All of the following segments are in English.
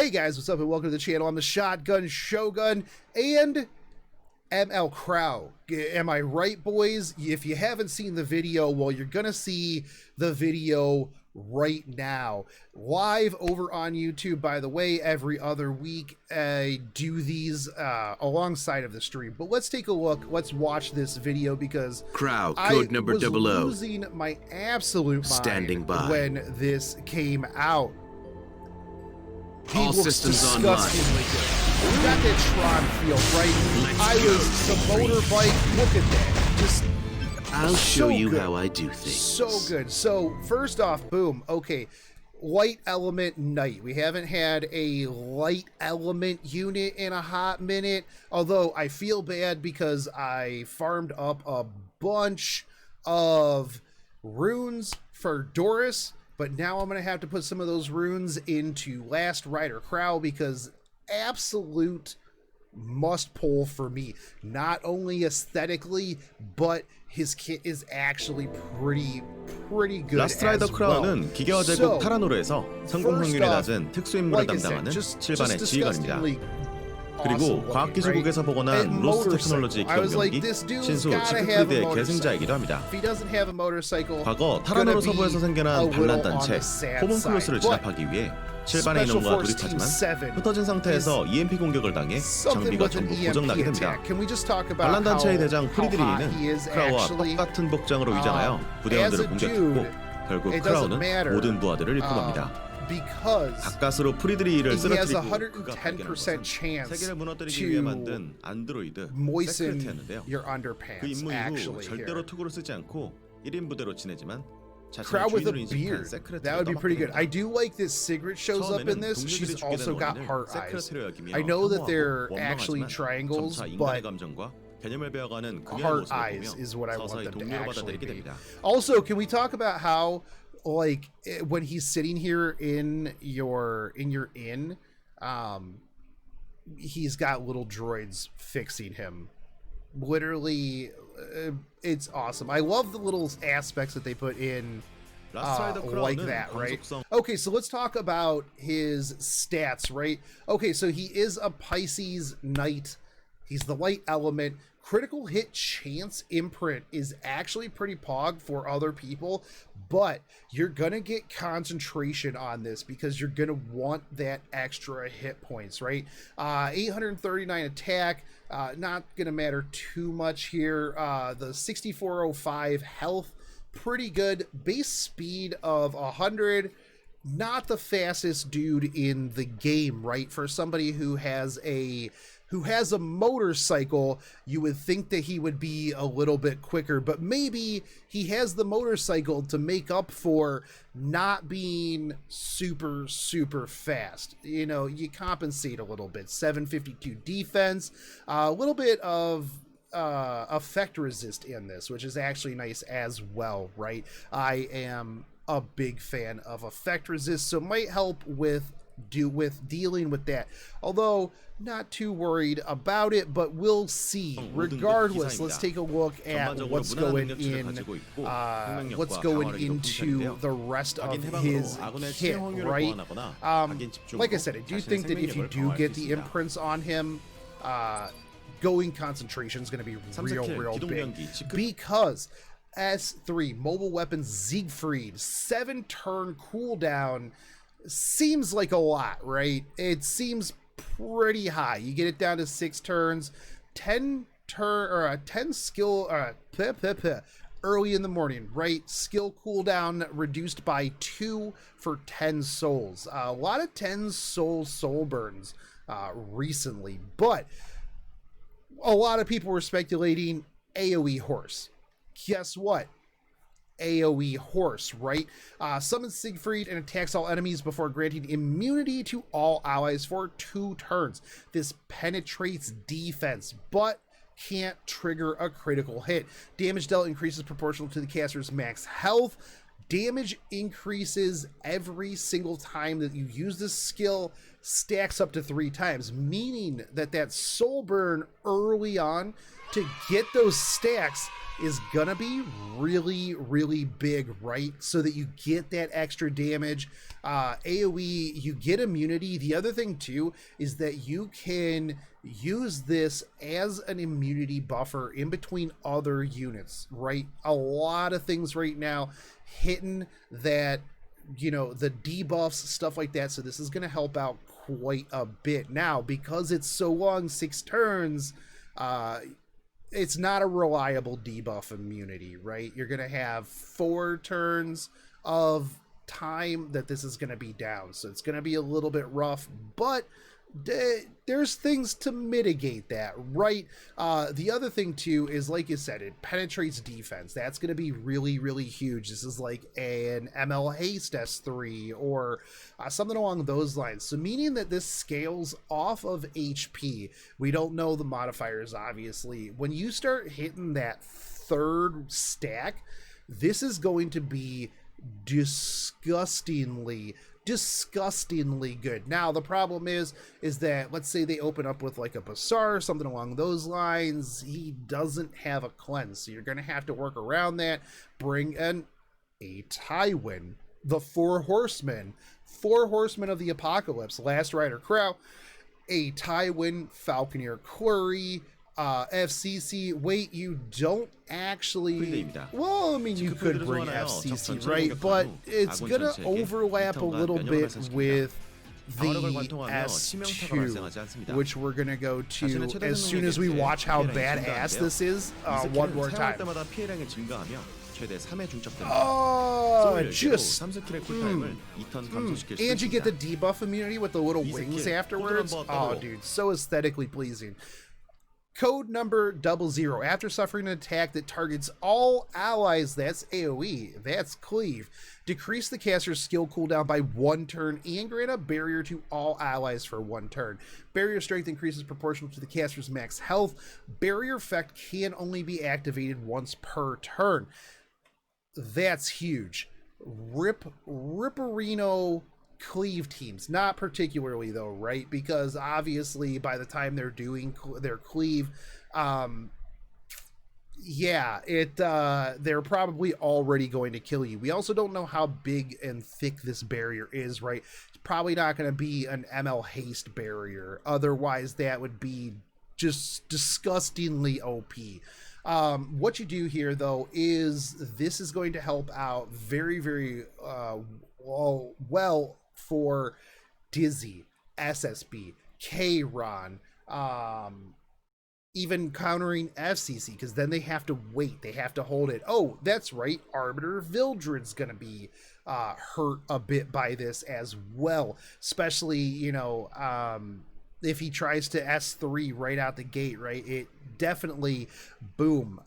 Hey guys, what's up and welcome to the channel. I'm the Shotgun Shogun and ML Krau. Am I right, boys? If you haven't seen the video, well, you're gonna see the video right now. Live over on YouTube, by the way, every other week. I do these alongside of the stream. But let's take a look. Let's watch this video because Krau, code number 00. I was losing my absolute mind standing by when this came out. All systems online. We got that Tron feel, right? The motorbike. Look at that. Just I'll show you good. how I do things. So good. So first off, boom. Okay, light element knight. We haven't had a light element unit in a hot minute. Although I feel bad because I farmed up a bunch of runes for Doris. But now I'm going to have to put some of those runes into Last Rider Krau because absolute must pull for me. Not only aesthetically, but his kit is actually pretty good 라스트 라이더 as well. 크라우는 기계화 제국 타라노르에서 성공 확률이 낮은 특수 임무를 담당하는 실반의 지휘관입니다. 그리고 과학기술국에서 복원한 로스 테크놀로지 기동병기 신수 지크프리드의 계승자이기도 합니다. 과거 타라노르 서부에서 생겨난 반란단체 호문클로스를 진압하기 위해 실반의 인원과 돌입하지만 흩어진 상태에서 EMP 공격을 당해 장비가 전부 고장나게 됩니다. 반란단체의 대장 프리드리히는 크라우와 똑같은 복장으로 위장하여 부대원들을 공격했고 결국 크라우는 모든 부하들을 잃고 맙니다. 가까스로 프리드리히를 쓰러뜨리고 그가 발견한 것은 세계를 무너뜨리기 위해 만든 안드로이드 세크레트였는데요. 그 임무 이후 절대로 투구를 쓰지 않고 1인 부대로 지내지만 Krau with a beard. That would be pretty good. I do like this Sigrid shows up in this. She's also got heart eyes. I know that they're actually triangles, but heart eyes is what I want them to actually be. Also, can we talk about how, like, when he's sitting here in your inn, he's got little droids fixing him. Literally, it's awesome. I love the little aspects that they put in like that, right? Okay, so let's talk about his stats, right? Okay, so he is a Pisces Knight. He's the light element. Critical hit chance imprint is actually pretty pog for other people, but you're gonna get concentration on this because you're gonna want that extra hit points, right? 839 attack, not gonna matter too much here. The 6405 health, pretty good. Base speed of 100. Not the fastest dude in the game, right? For somebody who has a motorcycle, you would think that he would be a little bit quicker, but maybe he has the motorcycle to make up for not being super fast. You know, you compensate a little bit. 752 defense, a little bit of effect resist in this, which is actually nice as well, right? I am a big fan of effect resist, so might help with dealing with that, although not too worried about it, but we'll see. Regardless, let's take a look at what's going into the rest of his kit, right? Like I said, I do think that if you do get the imprints on him, going concentration is going to be real big, because S3 mobile weapons Siegfried 7-turn cooldown seems like a lot, right? It seems pretty high. You get it down to 6 turns, 10 skill early in the morning, right? Skill cooldown reduced by 2 for 10 souls. A lot of 10 soul burns recently, but a lot of people were speculating AoE horse. Guess what? AoE horse, right? Summons Siegfried and attacks all enemies before granting immunity to all allies for 2 turns. This penetrates defense, but can't trigger a critical hit. Damage dealt increases proportional to the caster's max health. Damage increases every single time that you use this skill stacks up to 3 times, meaning that soul burn early on to get those stacks is gonna be really, really big, right? So that you get that extra damage. AoE, you get immunity. The other thing too is that you can use this as an immunity buffer in between other units, right? A lot of things right now hitting that, you know, the debuffs, stuff like that. So this is going to help out quite a bit. Now, because it's so long, 6 turns, it's not a reliable debuff immunity, right? You're going to have 4 turns of time that this is going to be down. So it's going to be a little bit rough, but there's things to mitigate that, right? The other thing too is, like you said, it penetrates defense. That's going to be really, really huge. This is like an ML Haste S3 or something along those lines. So meaning that this scales off of HP. We don't know the modifiers, obviously. When you start hitting that 3rd stack, this is going to be disgustingly good. Now the problem is that, let's say they open up with like a Bazaar or something along those lines, he doesn't have a cleanse, so you're gonna have to work around that. Bring in a Tywin, the four horsemen of the apocalypse, Last Rider Krau, a Tywin, Falconeer Quarry, FCC. Wait, you don't actually, well, I mean, you could bring FCC, right? But it's gonna overlap a little bit with the S2, which we're gonna go to as soon as we watch how badass this is one more time. Oh, just and you get the debuff immunity with the little wings afterwards. Oh, dude, so aesthetically pleasing. Code number 00. After suffering an attack that targets all allies, that's AoE, that's cleave, decrease the caster's skill cooldown by 1 turn and grant a barrier to all allies for 1 turn. Barrier strength increases proportional to the caster's max health. Barrier effect can only be activated once per turn. That's huge. Ripperino cleave teams, not particularly though, right? Because obviously by the time they're doing their cleave, they're probably already going to kill you. We also don't know how big and thick this barrier is, right? It's probably not going to be an ML Haste barrier, otherwise that would be just disgustingly OP. What you do here though is this is going to help out very, very well for Dizzy, SSB, K-Ron, even countering FCC, because then they have to wait, they have to hold it. Oh, that's right, Arbiter Vildred's gonna be hurt a bit by this as well, especially, you know, if he tries to S3 right out the gate, right? It definitely, boom.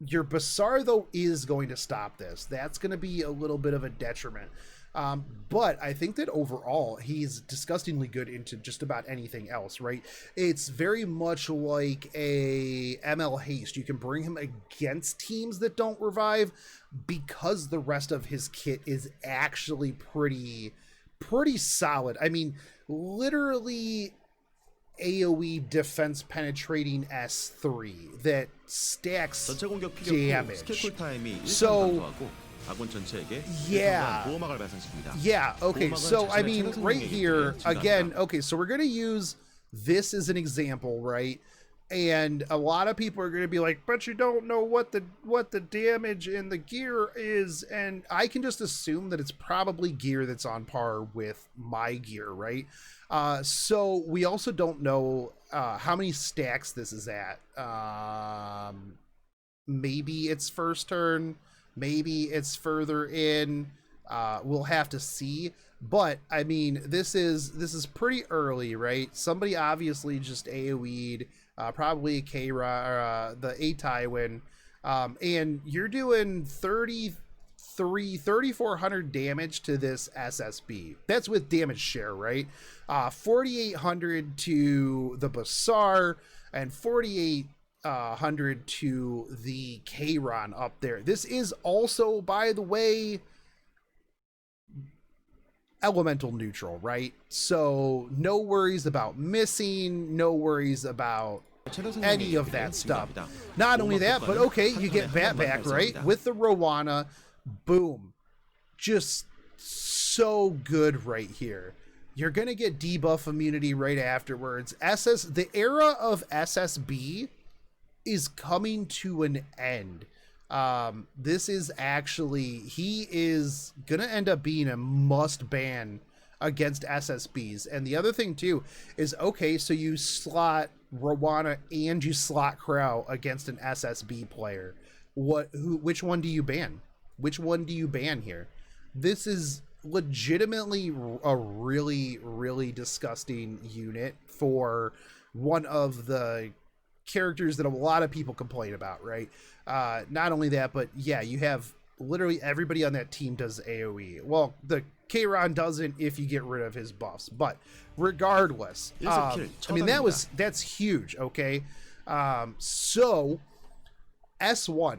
Your Bazaar though is going to stop this. That's going to be a little bit of a detriment. But I think that overall he's disgustingly good into just about anything else, right? It's very much like a ML Haste. You can bring him against teams that don't revive because the rest of his kit is actually pretty solid. I mean, literally AoE defense penetrating S3 that stacks damage. So yeah, okay, so I mean right here again, okay, so we're gonna use this as an example, right? And a lot of people are going to be like, but you don't know what the damage in the gear is, and I can just assume that it's probably gear that's on par with my gear, right? So we also don't know how many stacks this is at. Maybe it's first turn, maybe it's further in. We'll have to see. But I mean, this is pretty early, right? Somebody obviously just AoE'd. Probably K-Ra, the A-Tywin, and you're doing 3,400 damage to this SSB. That's with damage share, right? 4,800 to the Bazaar, and 4,800 to the K-Ron up there. This is also, by the way, elemental neutral, right? So no worries about missing, no worries about any of that stuff. Not only that, but okay, you get Bat back, right? With the Rowana, boom. Just so good right here. You're going to get debuff immunity right afterwards. The era of SSB is coming to an end. This is actually, he is going to end up being a must ban against SSBs. And the other thing too is, okay, so you slot Rowana and you slot Krau against an SSB player. Which one do you ban? Which one do you ban here? This is legitimately a really, really disgusting unit for one of the characters that a lot of people complain about, right? Not only that, but yeah, you have literally everybody on that team does AoE. Well, the Kayron doesn't if you get rid of his buffs, but regardless, I mean, that's huge. Okay. So S1,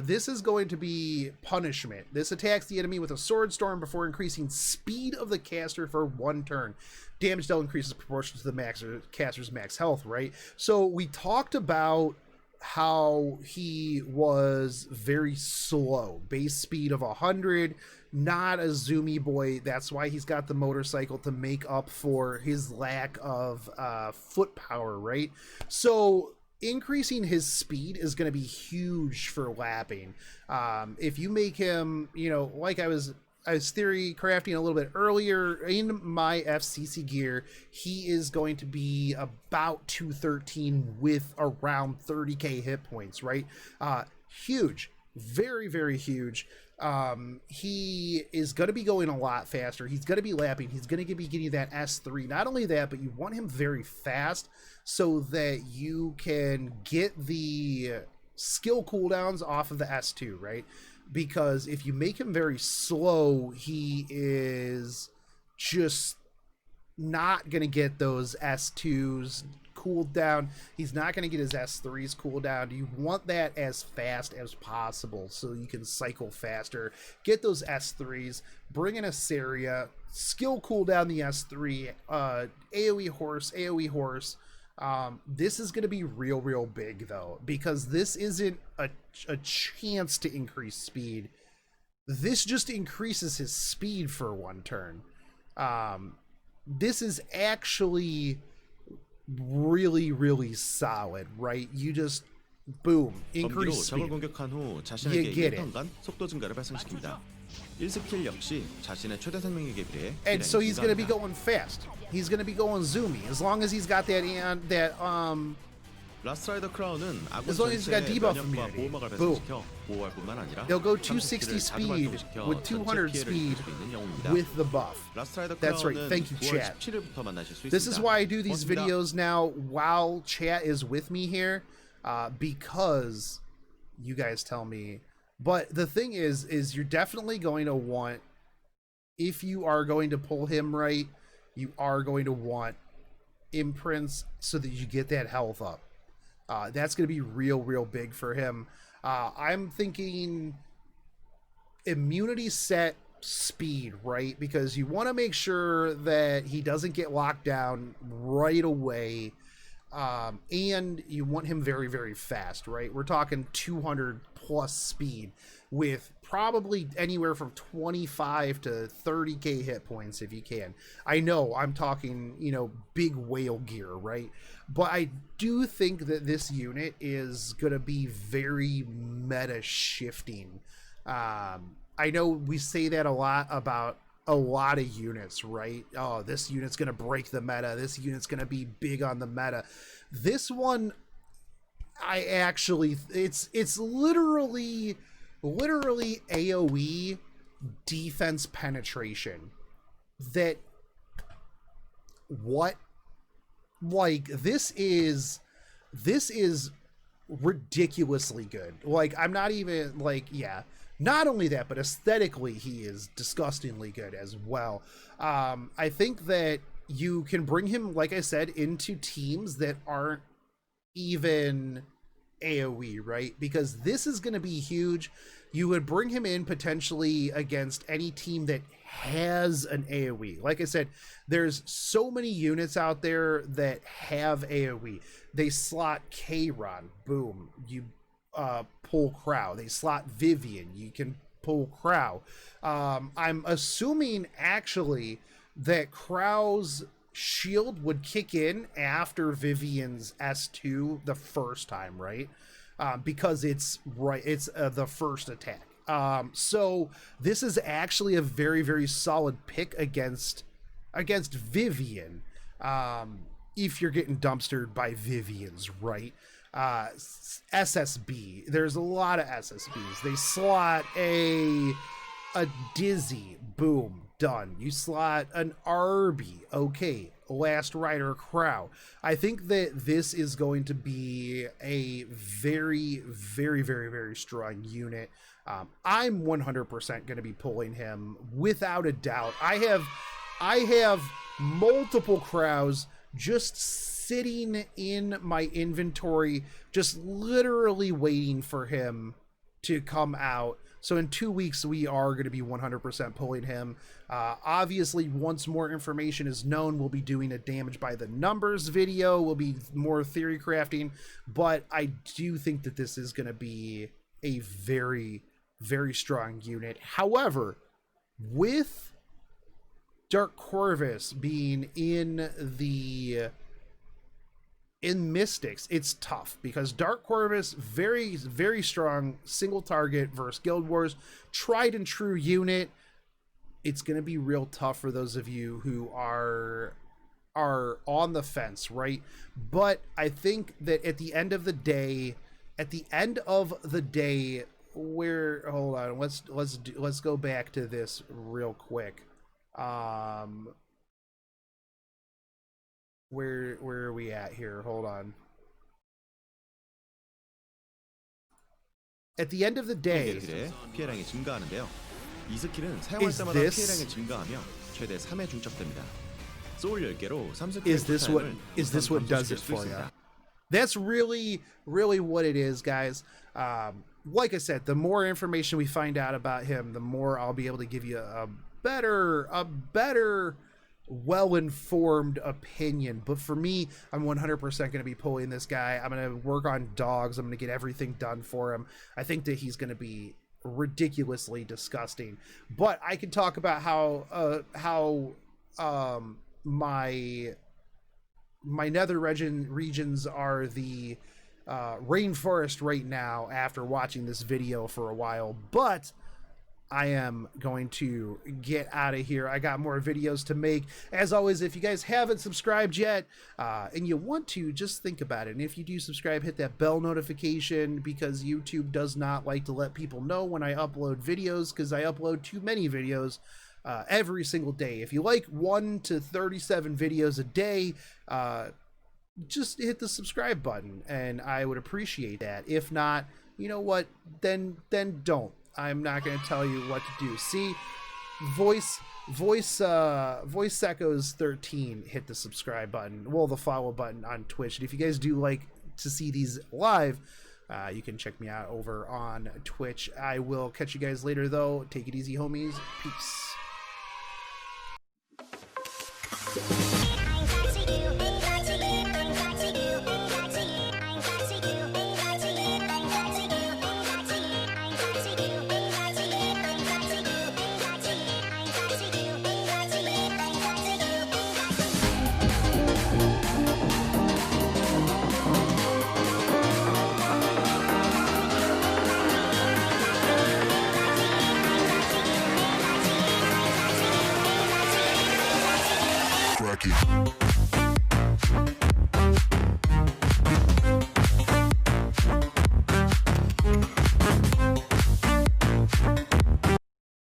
this is going to be punishment. This attacks the enemy with a sword storm before increasing speed of the caster for 1 turn. Damage dealt increases proportional to the caster's max health, right? So we talked about how he was very slow, base speed of 100, not a zoomy boy. That's why he's got the motorcycle to make up for his lack of foot power, right? So increasing his speed is going to be huge for lapping. If you make him, you know, like I was theory crafting a little bit earlier, in my FCC gear, he is going to be about 213 with around 30k hit points, right? Huge, very, very huge. He is going to be going a lot faster. He's going to be lapping. He's going to be getting that S3. Not only that, but you want him very fast so that you can get the skill cooldowns off of the S2, right? Because if you make him very slow, he is just not going to get those S2s cooled down. He's not going to get his S3s cooled down. You want that as fast as possible so you can cycle faster, get those S3s, bring in a Saria, skill cooldown the S3, AoE horse. This is going to be real big though, because this isn't a chance to increase speed. This just increases his speed for 1 turn. This is actually really solid, right? You just boom, increase speed. You get it. And so he's going to be going fast. He's going to be going zoomy as long as he's got that as long as he's got debuff immunity. Boom. They'll go 260 speed with 200 speed with the buff. That's right. Thank you, chat. This is why I do these videos now while chat is with me here, because you guys tell me. But the thing is you're definitely going to want, if you are going to pull him right, you are going to want imprints so that you get that health up. That's going to be real big for him. I'm thinking immunity set speed, right? Because you want to make sure that he doesn't get locked down right away. And you want him very fast, right? We're talking 200 plus speed with probably anywhere from 25 to 30k hit points if you can. I know I'm talking, you know, big whale gear, right? But I do think that this unit is going to be very meta shifting. I know we say that a lot about a lot of units, right? Oh, this unit's going to break the meta. This unit's going to be big on the meta. This one, I actually, it's literally AoE defense penetration. That what, like, this is ridiculously good. Like, I'm not even like, yeah. Not only that, but aesthetically, he is disgustingly good as well. I think that you can bring him, like I said, into teams that aren't even AoE, right? Because this is going to be huge. You would bring him in potentially against any team that has an AoE. Like I said, there's so many units out there that have AoE. They slot Kayron, boom, you pull Krau. They slot Vivian, you can pull Krau. I'm assuming actually that Krau's shield would kick in after Vivian's S2 the first time, right? Because it's the first attack. So this is actually a very, very solid pick against Vivian. If you're getting dumpstered by Vivian's, right? SSB. There's a lot of SSBs. They slot a Dizzy, boom, done. You slot an Arby, okay. Last Rider Krau. I think that this is going to be a very, very, very, very strong unit. I'm 100% going to be pulling him without a doubt. I have multiple Kraus just sitting in my inventory, just literally waiting for him to come out. So in 2 weeks, we are going to be 100% pulling him. Obviously, once more information is known, we'll be doing a damage by the numbers video. We'll be more theory crafting. But I do think that this is going to be a very, very strong unit. However, with Dark Corvus being in Mystics, it's tough because Dark Corvus, very, very strong single target versus Guild Wars, tried and true unit. It's going to be real tough for those of you who are on the fence, right? But I think that at the end of the day, where, hold on, let's go back to this real quick. Where are we at here? Hold on. At the end of the day, 피해량이 증가하는데요. 이 스킬은 사용할 때마다 피해량이 증가하며 최대 3회 중첩됩니다. 소울 10개로 3스킬 is this what does it for you? That's really what it is, guys. Like I said, the more information we find out about him, the more I'll be able to give you a better well-informed opinion. But for me, I'm 100% going to be pulling this guy. I'm going to work on dogs. I'm going to get everything done for him. I think that he's going to be ridiculously disgusting. But I can talk about how my nether regions are the rainforest right now after watching this video for a while. But I am going to get out of here. I got more videos to make. As always, if you guys haven't subscribed yet and you want to, just think about it. And if you do subscribe, hit that bell notification, because YouTube does not like to let people know when I upload videos, because I upload too many videos every single day. If you like 1 to 37 videos a day, just hit the subscribe button and I would appreciate that. If not, you know what, then don't. I'm not going to tell you what to do. See, Voice Secos 13 hit the subscribe button, well, the follow button on Twitch. And if you guys do like to see these live, you can check me out over on Twitch. I will catch you guys later, though. Take it easy, homies. Peace. Rocky.